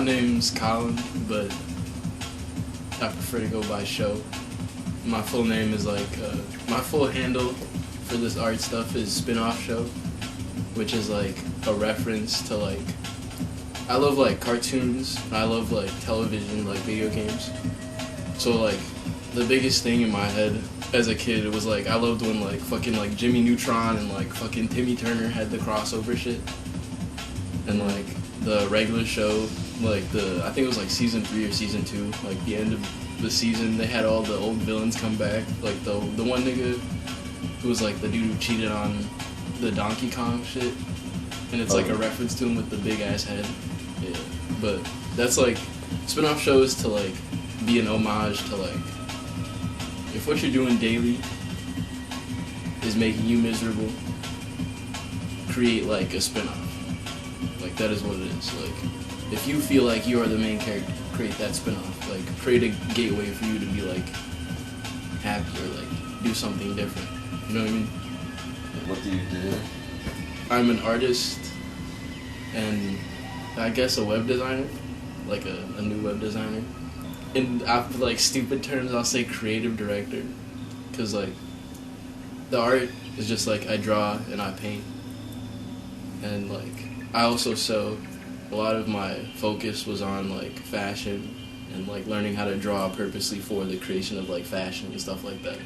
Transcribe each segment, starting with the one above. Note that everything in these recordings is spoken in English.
My name's Colin, but I prefer to go by Show. My full name is my full handle for this art stuff is Spinoff Show, which is a reference to I love cartoons, I love television, video games. So the biggest thing in my head as a kid, it was I loved when fucking Jimmy Neutron and fucking Timmy Turner had the crossover shit. And the regular show, I think it was season 3 or season 2, the end of the season, they had all the old villains come back. The one nigga who was the dude who cheated on the Donkey Kong shit. And it's a reference to him with the big ass head. Yeah. But that's spin-off shows to be an homage to if what you're doing daily is making you miserable, create a spin-off. That is what it is. If you feel like you are the main character, create that spin-off. Create a gateway for you to be happy or do something different. You know what I mean? What do you do? I'm an artist and I guess a web designer, a new web designer. And after stupid terms, I'll say creative director, because the art is just I draw and I paint, and I also sew. A lot of my focus was on fashion and learning how to draw purposely for the creation of fashion and stuff like that.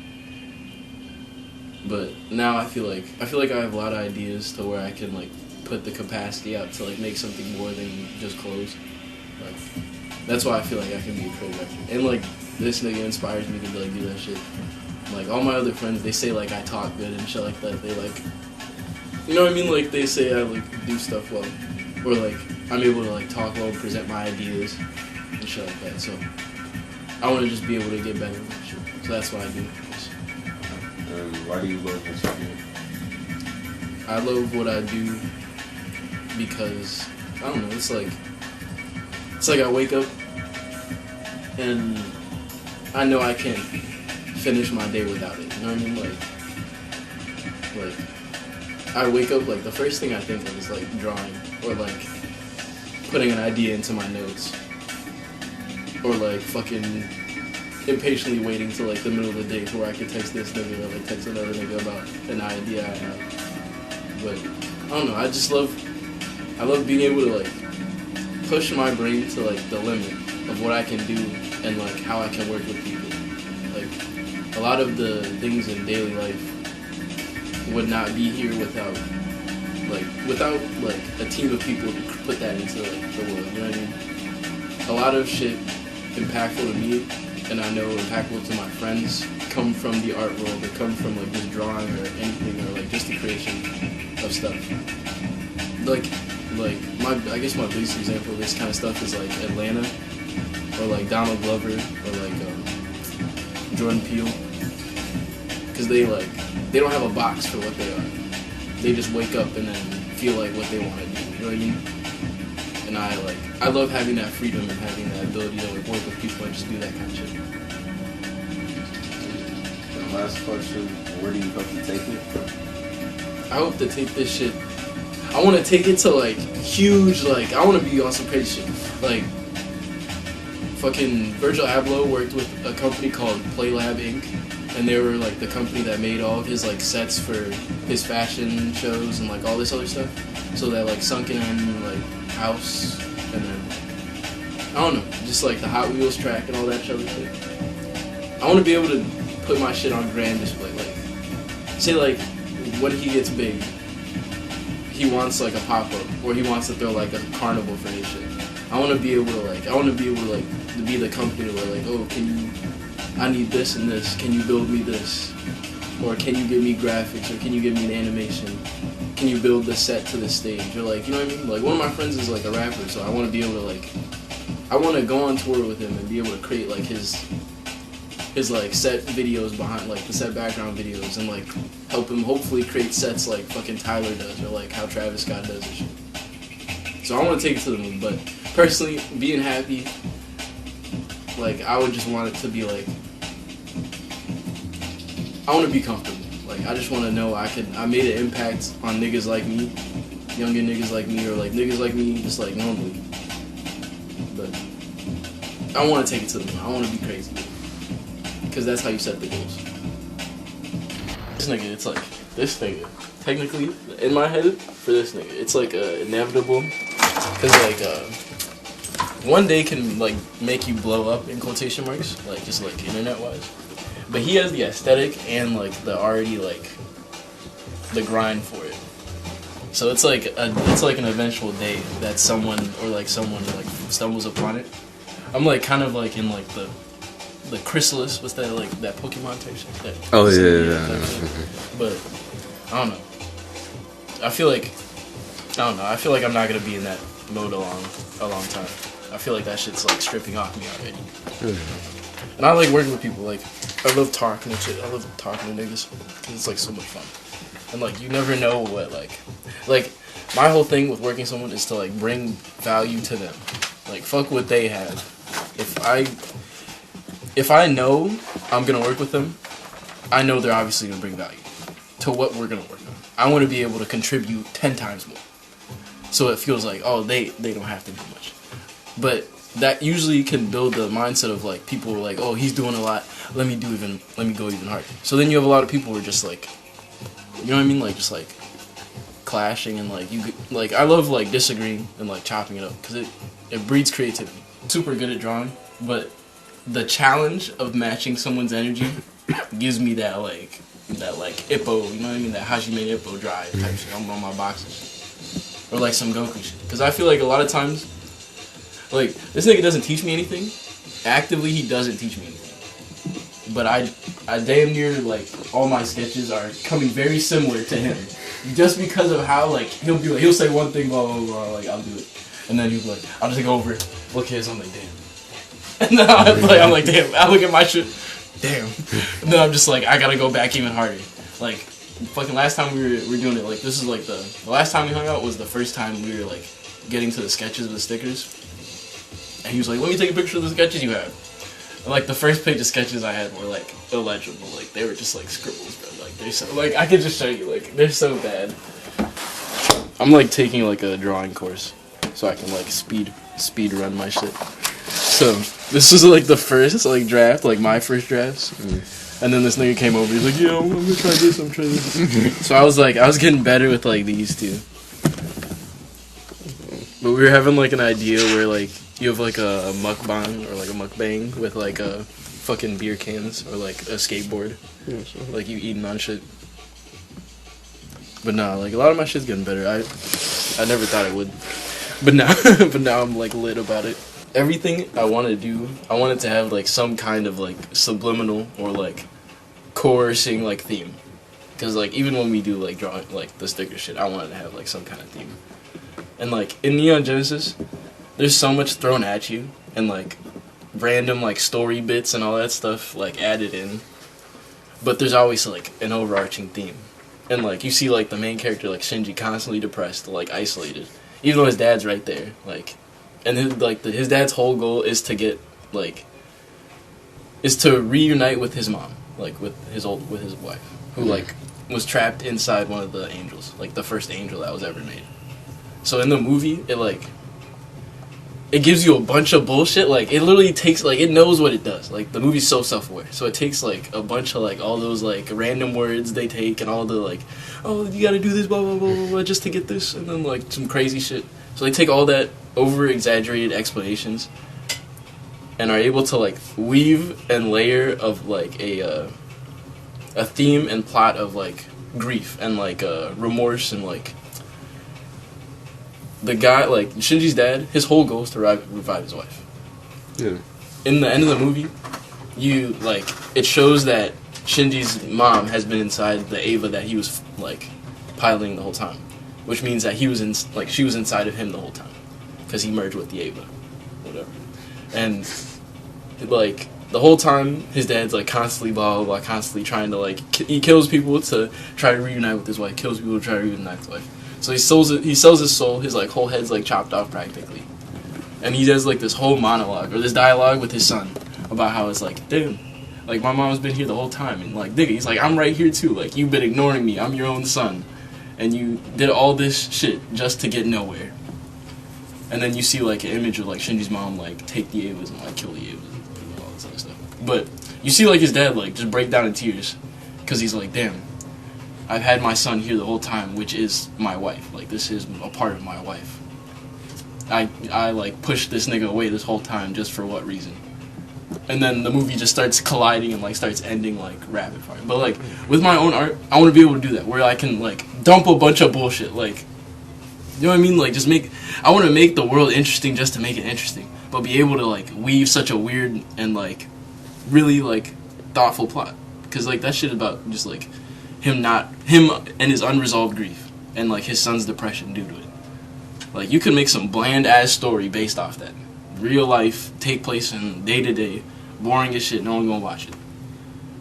But now I feel like I have a lot of ideas to where I can put the capacity out to make something more than just clothes. That's why I feel I can be a creative director. And this nigga inspires me to do that shit. All my other friends, they say I talk good and shit like that. They you know what I mean? They say I do stuff well, or I'm able to talk well, present my ideas and shit like that. So I want to just be able to get better with that shit. So that's what I do. Why do you love what you do? I love what I do because I don't know. It's I wake up and I know I can't finish my day without it. You know what I mean? I wake up, the first thing I think of is drawing, or putting an idea into my notes, or fucking impatiently waiting till the middle of the day to where I could text this nigga or text another nigga about an idea I have. But I don't know, I love being able to push my brain to the limit of what I can do and how I can work with people. A lot of the things in daily life would not be here without a team of people to put that into the world. You know what I mean? A lot of shit impactful to me, and I know impactful to my friends, come from the art world, or come from just drawing or anything, or just the creation of stuff. I guess my biggest example of this kind of stuff is Atlanta, or Donald Glover, or Jordan Peele, because they don't have a box for what they are. They just wake up and then feel what they want to do. You know what I mean? And I love having that freedom and having that ability to work with people and just do that kind of shit. And last question: where do you hope to take it? I hope to take this shit. I want to take it to huge. I want to be on some crazy shit. Fucking Virgil Abloh worked with a company called Playlab Inc. And they were the company that made all of his sets for his fashion shows and all this other stuff. So that Sunken End house, and then I don't know, just the Hot Wheels track and all that other shit. I want to be able to put my shit on grand display. Say when he gets big, he wants a pop-up, or he wants to throw a carnival for his shit. I want to be able to to be the company where oh, I need this and this, can you build me this? Or can you give me graphics, or can you give me an animation? Can you build the set to the stage? Or you know what I mean? One of my friends is a rapper, so I want to be able to I want to go on tour with him and be able to create his set videos behind, the set background videos, and help him hopefully create sets fucking Tyler does, or how Travis Scott does and shit. So I want to take it to the moon, but personally, being happy, I would just want it to be I want to be comfortable. I just want to know I made an impact on niggas like me, younger niggas like me, or niggas like me just normally. I want to take it to the moon. I want to be crazy. Because that's how you set the goals. This nigga, it's like, this nigga, technically, in my head, for this nigga, it's like inevitable. Because, like, one day can, like, make you blow up, in quotation marks, like, just, like, internet-wise. But he has the aesthetic and, like, the already, like, the grind for it. So it's like an eventual day that someone like stumbles upon it. I'm like kind of like in like the chrysalis. What's that, like that Pokemon type shit? Oh yeah. But I don't know. I feel like I'm not gonna be in that mode a long time. I feel like that shit's like stripping off me already. And I like working with people. Like I love talking and shit. I love talking to niggas because it's like so much fun. And like you never know what like my whole thing with working someone is to like bring value to them. Like fuck what they have. If I know I'm gonna work with them, I know they're obviously gonna bring value to what we're gonna work on. I want to be able to contribute 10 times more. So it feels like, oh, they don't have to do much. But that usually can build the mindset of like people are like, oh, he's doing a lot. Let me go even harder. So then you have a lot of people who are just like, you know what I mean? Like, just, like, clashing and, like, I love, like, disagreeing and, like, chopping it up. Because it breeds creativity. I'm super good at drawing, but the challenge of matching someone's energy gives me that, like, Ippo, you know what I mean? That Hajime Ippo drive type shit. I'm on my boxes. Or, like, some Goku shit. Because I feel like a lot of times, like, this nigga doesn't teach me anything. Actively, he doesn't teach me anything. But I damn near, like, all my sketches are coming very similar to him. Just because of how, like, he'll say one thing, blah, blah, blah, like, I'll do it. And then he'll be like, I'll just go over it, look at his, I'm like, damn. And then I'm like, damn, I look at my shit, damn. And then I'm just like, I gotta go back even harder. Like, fucking last time we were doing it, like, this is, like, the last time we hung out was the first time we were, like, getting to the sketches of the stickers. And he was like, let me take a picture of the sketches you have. And, like, the first page of sketches I had were, like, illegible. Like, they were just, like, scribbles, bro. Like, they're so, like, I could just show you, like, they're so bad. I'm, like, taking, like, a drawing course so I can, like, speed run my shit. So, this was, like, the first, like, draft, like, my first drafts. And then this nigga came over, he's like, yo, I'm gonna try this, I'm trying this. So I was, like, I was getting better with, like, these two. But we were having, like, an idea where, like, you have, like, a mukbang or, like, a mukbang with, like, fucking beer cans or, like, a skateboard. Yeah, sure. Like, you eating on shit. But nah, like, a lot of my shit's getting better. I never thought it would. But now I'm, like, lit about it. Everything I want to do, I want it to have, like, some kind of, like, subliminal or, like, coercing, like, theme. Because, like, even when we do, like, drawing, like, the sticker shit, I want it to have, like, some kind of theme. And, like, in Neon Genesis, there's so much thrown at you, and, like, random, like, story bits and all that stuff, like, added in. But there's always, like, an overarching theme. And, like, you see, like, the main character, like, Shinji, constantly depressed, like, isolated. Even though his dad's right there, like, and his dad's whole goal is to get, like, is to reunite with his mom, like, with his wife, who, like, was trapped inside one of the angels, like, the first angel that was ever made. So in the movie, it gives you a bunch of bullshit. Like, it literally takes, like, it knows what it does. Like, the movie's so self-aware. So it takes, like, a bunch of, like, all those, like, random words they take and all the, like, oh, you gotta do this, blah, blah, blah, blah, blah, just to get this. And then, like, some crazy shit. So they take all that over-exaggerated explanations and are able to, like, weave and layer of, like, a theme and plot of, like, grief and, like, remorse and, like, the guy, like, Shinji's dad, his whole goal is to revive his wife. Yeah. In the end of the movie, it shows that Shinji's mom has been inside the Eva that he was, like, piloting the whole time. Which means that she was inside of him the whole time. Because he merged with the Eva. Whatever. And, like, the whole time, his dad's, like, constantly blah, blah, blah, constantly trying to, like, he kills people to try to reunite with his wife, kills people to try to reunite with his wife. So he sells his soul, his, like, whole head's, like, chopped off practically. And he does, like, this whole monologue, or this dialogue with his son, about how it's like, damn, like, my mom's been here the whole time, and, like, nigga, he's like, I'm right here too, like, you've been ignoring me, I'm your own son, and you did all this shit just to get nowhere. and then you see like an image of like Shinji's mom like take the Avas and like kill the Avas and all this other stuff. But you see like his dad like just break down in tears because he's like, damn, I've had my son here the whole time, which is my wife. Like this is a part of my wife. I like pushed this nigga away this whole time just for what reason? And then the movie just starts colliding and like starts ending like rapid fire. But like with my own art, I want to be able to do that where I can like dump a bunch of bullshit. Like, you know what I mean? Like just I want to make the world interesting just to make it interesting, but be able to like weave such a weird and like really like thoughtful plot. Cause like that shit about just like him and his unresolved grief and like his son's depression due to it. Like you can make some bland ass story based off that. Real life, take place in day to day, boring as shit, no one gonna watch it.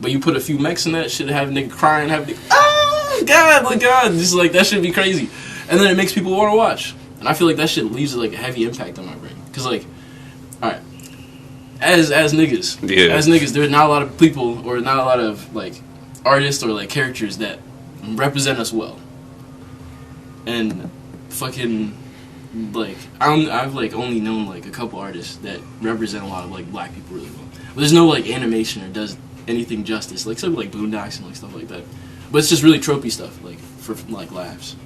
But you put a few mechs in that shit, have a nigga crying, have a nigga, oh god, my god, just like that should be crazy. And then it makes people wanna watch. And I feel like that shit leaves like a heavy impact on my brain. Cause like, alright, as niggas, there's not a lot of people or not a lot of like artists or like characters that represent us well. And fucking like I've like only known like a couple artists that represent a lot of like black people really well. But there's no like animation or does anything justice. Like something like Boondocks and like stuff like that. But it's just really tropey stuff, like for like laughs.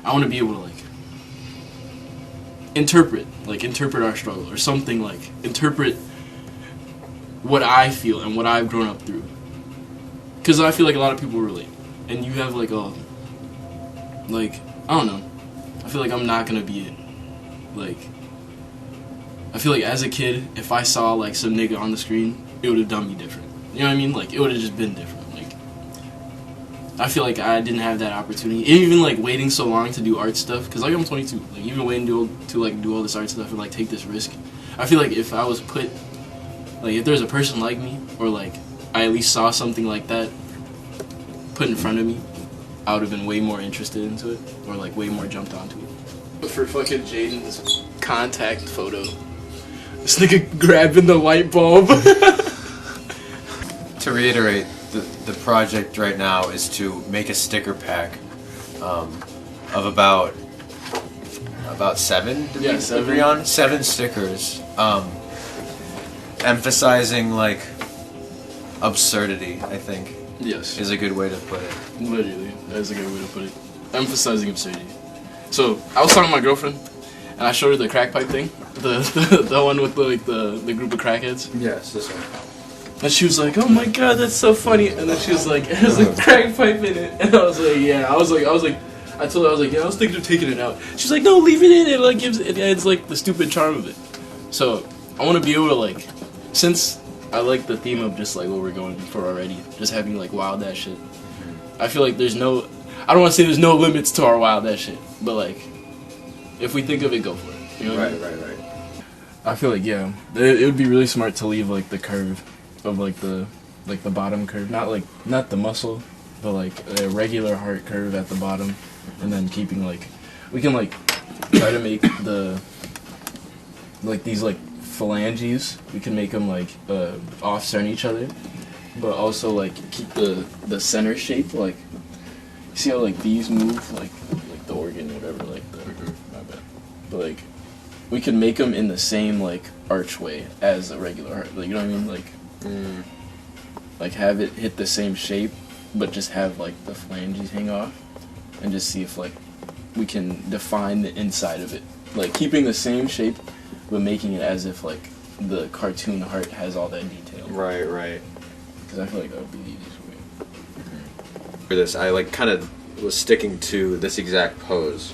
I want to be able to like interpret our struggle or something, like interpret what I feel and what I've grown up through. Cause I feel like a lot of people relate, and you have like a like I don't know. I feel like I'm not gonna be it. Like, I feel like as a kid, if I saw like some nigga on the screen, it would have done me different. You know what I mean? Like, it would have just been different. Like, I feel like I didn't have that opportunity. Even like waiting so long to do art stuff, because like I'm 22. Like, even waiting to like do all this art stuff and like take this risk. I feel like if I was put, like, if there's a person like me, or like I at least saw something like that put in front of me, I would have been way more interested into it, or like way more jumped onto it. For fucking Jaden's contact photo, this nigga grabbing the light bulb. To reiterate, the project right now is to make a sticker pack of about 7. Did we agree on 7 stickers, emphasizing like absurdity. I think is a good way to put it. Literally, that's a good way to put it. Emphasizing absurdity. So I was talking to my girlfriend, and I showed her the crack pipe thing, the one with the group of crackheads. Yes, this one. And she was like, "Oh my god, that's so funny!" And then she was like, "It has a crack pipe in it." And I was like, "Yeah." I told her, I was like, "Yeah, I was thinking of taking it out." She's like, "No, leave it in. It like it adds like the stupid charm of it." So I want to be able to like, since I like the theme of just like what we're going for already, just having like wild ass shit. I feel like I don't want to say there's no limits to our wild ass shit, but like, if we think of it, go for it. You know what I mean? Right. I feel like it would be really smart to leave like the curve of like the bottom curve, not the muscle, but like a regular heart curve at the bottom, and then keeping like we can like try to make the like these like phalanges. We can make them like offset each other, but also like keep the center shape like. See how like these move like the organ, whatever, like my bad. But like we can make them in the same like archway as a regular heart. Like, you know what I mean? Like have it hit the same shape, but just have like the phalanges hang off, and just see if like we can define the inside of it, like keeping the same shape, but making it as if like the cartoon heart has all that detail. Right. Because I feel like that would be the easiest way. For this, I like kind of was sticking to this exact pose.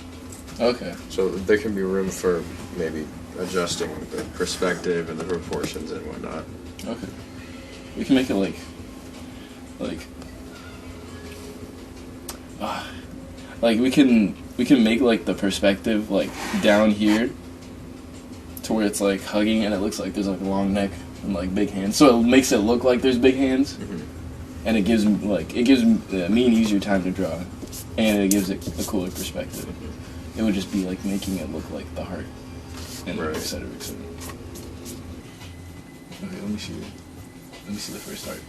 Okay. So there can be room for maybe adjusting the perspective and the proportions and whatnot. Okay. We can make it like we can make like the perspective like down here to where it's like hugging and it looks like there's like a long neck and like big hands. So it makes it look like there's big hands. And it gives me an easier time to draw, and it gives it a cooler perspective. It would just be like making it look like the heart, and et cetera, et cetera. Okay, let me see the first heart.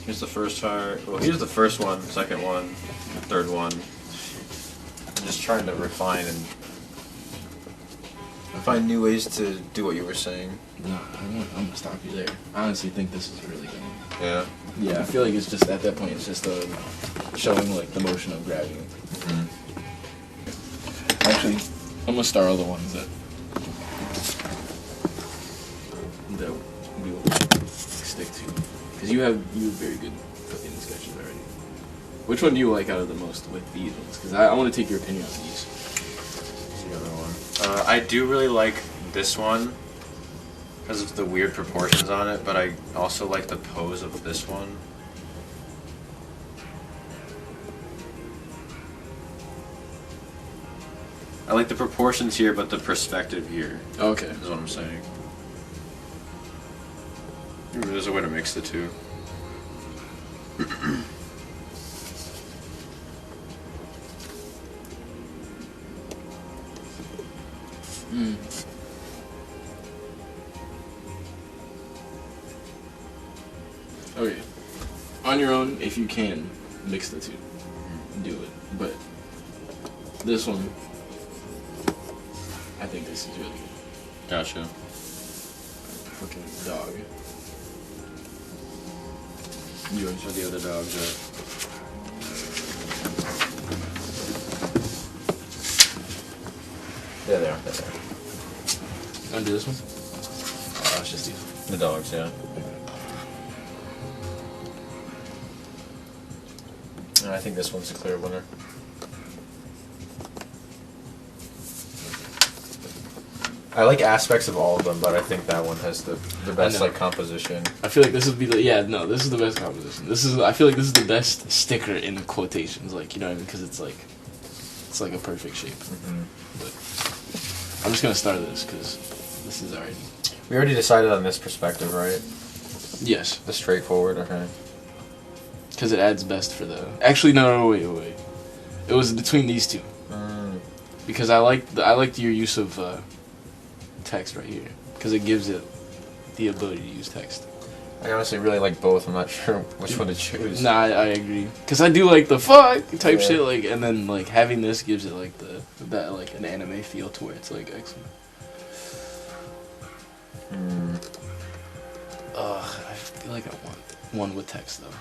Here's the first heart. Well, here's the first one, second one, third one. I'm just trying to refine and Find new ways to do what you were saying. No, I'm gonna stop you there. I honestly think this is really good. Yeah. Yeah, I feel like it's just at that point it's just showing like the motion of gravity. Mm. Actually, I'm gonna start all the ones that we will stick to, because you have very good fucking sketches already. Which one do you like out of the most with these ones? Because I want to take your opinion on these. The other one. I do really like this one because of the weird proportions on it, but I also like the pose of this one. I like the proportions here, but the perspective here. Okay. Is what I'm saying. Maybe there's a way to mix the two. Mm. Okay. On your own, if you can, mix the two. Do it. But this one, I think this is really good. Gotcha. Fucking dog. You want to show the other dogs up? Yeah, they are. They're there. Undo this one? Oh, it's just these. The dogs, yeah. I think this one's a clear winner. I like aspects of all of them, but I think that one has the best like composition. I feel like this would be this is the best composition. I feel like this is the best sticker in quotations, like, you know what I mean, because it's like a perfect shape. Mm-hmm. But I'm just gonna start this because this is already. We already decided on this perspective, right? Yes. The straightforward, okay. Because it adds best for the. Actually, no, wait. It was between these two. Because I liked your use of text right here, because it gives it the ability to use text. I honestly really like both. I'm not sure which one to choose. Nah, I agree. Because I do like the fuck type shit, like, and then like having this gives it like that like an anime feel to where it's like excellent. I feel like I want one with text though.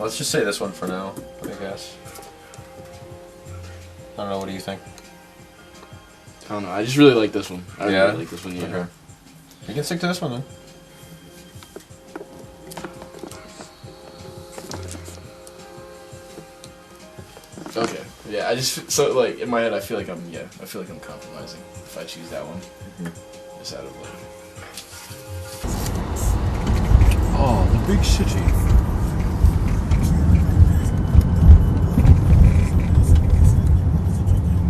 Let's just say this one for now, I guess. I don't know, what do you think? I don't know, I just really like this one. I Yeah? really like this one, yeah. Okay. You can stick to this one then. Okay. Yeah, I just so like in my head I feel like I'm compromising if I choose that one. Mm-hmm. Just out of like. Oh, the big city.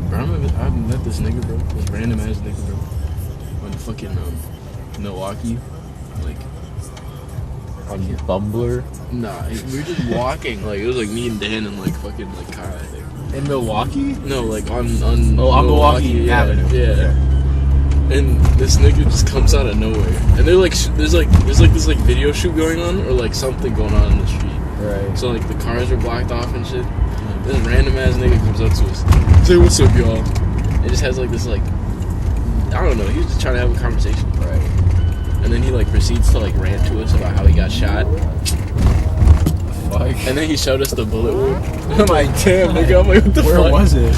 Bro, I've met this nigga, bro. This random ass nigga, bro. On fucking Milwaukee, like. On Bumbler? Nah, we were just walking. Like it was like me and Dan and like fucking like Kyle, I think. In Milwaukee? No, like on on Milwaukee Avenue. Yeah. And this nigga just comes out of nowhere. And they're like, there's this like video shoot going on or like something going on in the street. Right. So like the cars are blocked off and shit. This random ass nigga comes up to us. Say what's up, y'all. It just has like this like, I don't know. He was just trying to have a conversation. Right. And then he like proceeds to like rant to us about how he got shot. Fuck. And then he showed us the bullet wound. I'm like, damn, nigga. I'm like, what the fuck? Where was it?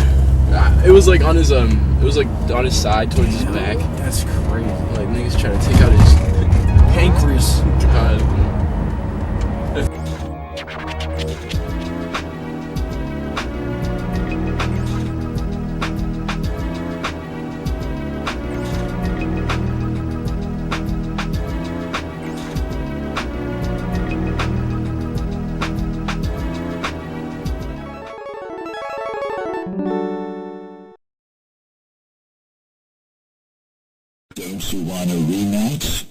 It was like on his on his side towards his back. That's crazy. Like niggas trying to take out his Pancreas. God. Don't you want a rematch?